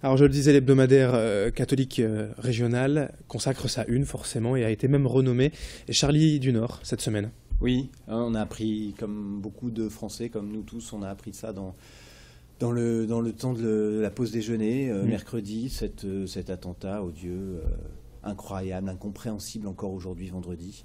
Alors je le disais, l'hebdomadaire catholique régional consacre sa une forcément et a été même renommé Charlie du Nord cette semaine. Oui, on a appris, comme beaucoup de Français, comme nous tous, on a appris ça dans le temps de la pause déjeuner, mercredi, cet attentat odieux, incroyable, incompréhensible encore aujourd'hui, vendredi.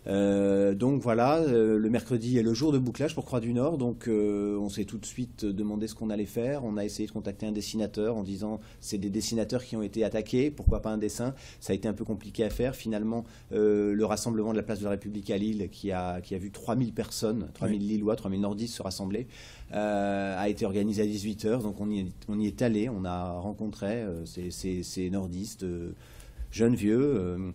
Donc voilà, le mercredi est le jour de bouclage pour Croix-du-Nord, donc on s'est tout de suite demandé ce qu'on allait faire. On a essayé de contacter un dessinateur en disant c'est des dessinateurs qui ont été attaqués, pourquoi pas un dessin. Ça a été un peu compliqué à faire. Finalement, le rassemblement de la place de la République à Lille, qui a vu 3000 personnes, 3000 Lillois, 3000 nordistes se rassembler, a été organisé à 18h. Donc on y est allé, on a rencontré ces nordistes, jeunes, vieux.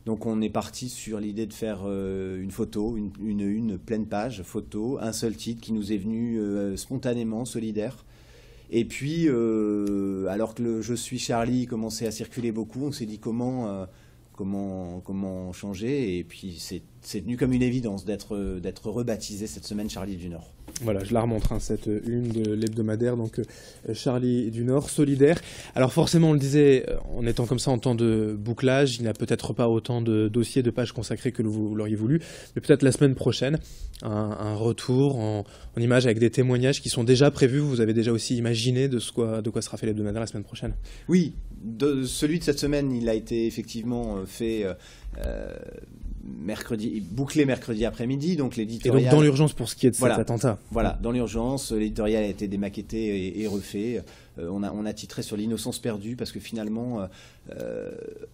Donc on est parti sur l'idée de faire une photo, une pleine page photo, un seul titre qui nous est venu spontanément, solidaire. Et puis, alors que Je suis Charlie commençait à circuler beaucoup, on s'est dit comment changer. Et puis c'est venu comme une évidence d'être rebaptisé cette semaine Charlie du Nord. Voilà, je la remontre, cette une de l'hebdomadaire, donc Charlie du Nord, solidaire. Alors forcément, on le disait, en étant comme ça en temps de bouclage, il n'y a peut-être pas autant de dossiers, de pages consacrées que vous l'auriez voulu, mais peut-être la semaine prochaine, un retour en images avec des témoignages qui sont déjà prévus. Vous avez déjà aussi imaginé de quoi sera fait l'hebdomadaire la semaine prochaine? Oui, celui de cette semaine, il a été effectivement fait... bouclé mercredi après-midi, donc l'éditorial... Et donc dans l'urgence pour ce qui est de cet attentat. Voilà, dans l'urgence, l'éditorial a été démaquetté et refait. On a titré sur l'innocence perdue, parce que finalement,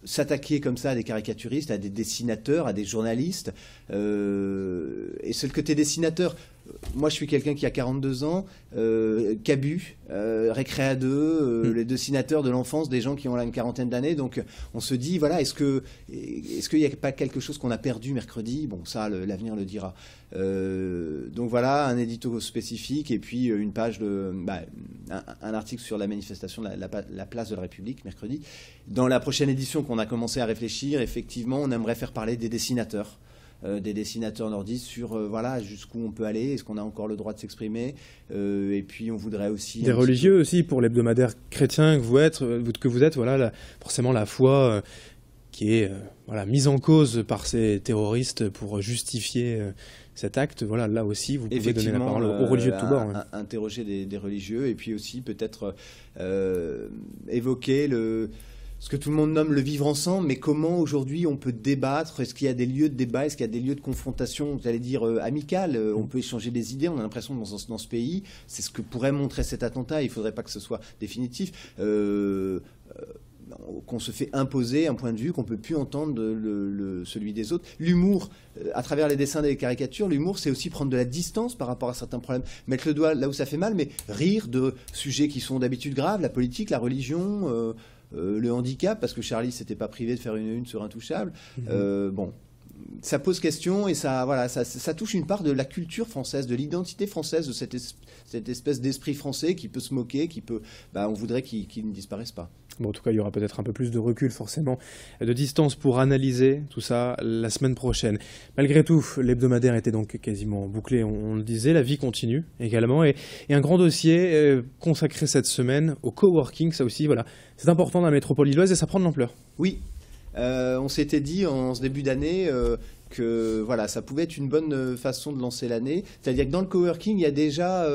s'attaquer comme ça à des caricaturistes, à des dessinateurs, à des journalistes, et c'est le côté dessinateur. Moi, je suis quelqu'un qui a 42 ans, Cabu, Récréa 2, les dessinateurs de l'enfance, des gens qui ont là une quarantaine d'années. Donc, on se dit, voilà, est-ce qu'il n'y a pas quelque chose qu'on a perdu mercredi? Bon, ça, l'avenir le dira. Donc voilà, un édito spécifique et puis une page un article sur la manifestation de la place de la République mercredi. Dans la prochaine édition qu'on a commencé à réfléchir, effectivement, on aimerait faire parler des dessinateurs nordistes sur jusqu'où on peut aller, est-ce qu'on a encore le droit de s'exprimer, et puis on voudrait aussi... Des religieux aussi, pour l'hebdomadaire chrétien que vous êtes, voilà, forcément la foi qui est mise en cause par ces terroristes pour justifier cet acte. Voilà, là aussi, vous pouvez donner la parole aux religieux de tous bords. Interroger des religieux, et puis aussi peut-être évoquer ce que tout le monde nomme le vivre ensemble, mais comment aujourd'hui on peut débattre? Est-ce qu'il y a des lieux de débat? Est-ce qu'il y a des lieux de confrontation, vous allez dire, amicales? On peut échanger des idées, on a l'impression que dans ce pays, c'est ce que pourrait montrer cet attentat, il ne faudrait pas que ce soit définitif. Qu'on se fait imposer un point de vue qu'on ne peut plus entendre celui des autres. L'humour, à travers les dessins et les caricatures, l'humour, c'est aussi prendre de la distance par rapport à certains problèmes, mettre le doigt là où ça fait mal, mais rire de sujets qui sont d'habitude graves, la politique, la religion, le handicap, parce que Charlie s'était pas privé de faire une sur Intouchable. Bon, ça pose question et ça touche une part de la culture française, de l'identité française, de cette espèce d'esprit français qui peut se moquer, on voudrait qu'il ne disparaisse pas. Bon, en tout cas, il y aura peut-être un peu plus de recul, forcément, de distance pour analyser tout ça la semaine prochaine. Malgré tout, l'hebdomadaire était donc quasiment bouclé, on le disait. La vie continue également. Et un grand dossier consacré cette semaine au coworking, ça aussi, voilà. C'est important dans la métropole lilloise et ça prend de l'ampleur. Oui, on s'était dit en ce début d'année que voilà, ça pouvait être une bonne façon de lancer l'année. C'est-à-dire que dans le coworking, il y a déjà...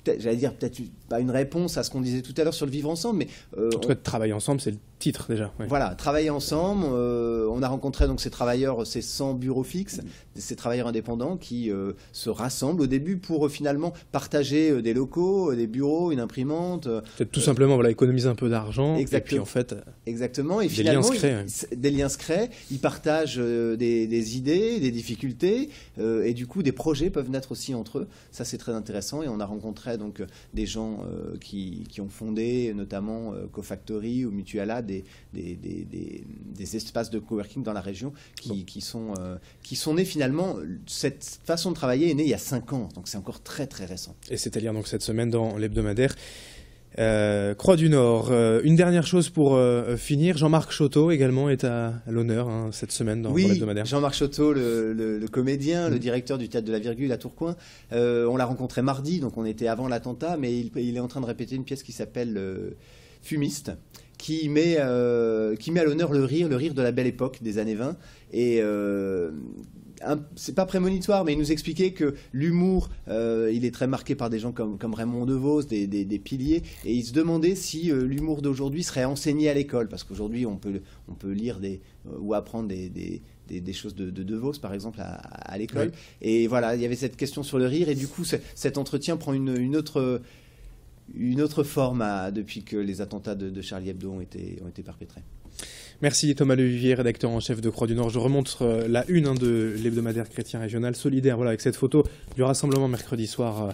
j'allais dire peut-être pas une réponse à ce qu'on disait tout à l'heure sur le vivre ensemble, mais... en tout cas, de travailler ensemble, c'est le titre déjà. Ouais. Voilà, travailler ensemble. On a rencontré donc ces travailleurs, ces 100 bureaux fixes, ces travailleurs indépendants qui se rassemblent au début pour finalement partager des locaux, des bureaux, une imprimante. Peut-être tout simplement économiser un peu d'argent. Exactement. Et puis en fait, exactement. Et des finalement, liens se créent. Des liens se créent, ils partagent des idées, des difficultés, et du coup des projets peuvent naître aussi entre eux. Ça c'est très intéressant et on a rencontré donc des gens qui ont fondé notamment CoFactory ou Mutuala, des espaces de coworking dans la région qui sont nés finalement. Cette façon de travailler est née il y a 5 ans, donc c'est encore très très récent. Et c'est à lire donc cette semaine dans l'hebdomadaire Croix-du-Nord. Une dernière chose pour finir, Jean-Marc Chotteau également est à l'honneur cette semaine dans l'hebdomadaire. Jean-Marc Chotteau, le comédien, le directeur du Théâtre de la Virgule à Tourcoing. On l'a rencontré mardi, donc on était avant l'attentat, mais il est en train de répéter une pièce qui s'appelle fumiste, qui met à l'honneur le rire de la belle époque des années 20. Et c'est pas prémonitoire, mais il nous expliquait que l'humour, il est très marqué par des gens comme Raymond DeVos, des piliers, et il se demandait si l'humour d'aujourd'hui serait enseigné à l'école, parce qu'aujourd'hui on peut lire ou apprendre des choses de DeVos, par exemple, à l'école. Oui. Et voilà, il y avait cette question sur le rire, et du coup cet entretien prend une autre forme depuis que les attentats de Charlie Hebdo ont été perpétrés. Merci Thomas Levivier, rédacteur en chef de Croix du Nord. Je remonte la une de l'hebdomadaire chrétien régional solidaire, voilà, avec cette photo du rassemblement mercredi soir,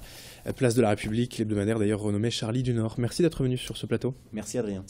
place de la République, l'hebdomadaire d'ailleurs renommé Charlie du Nord. Merci d'être venu sur ce plateau. Merci Adrien.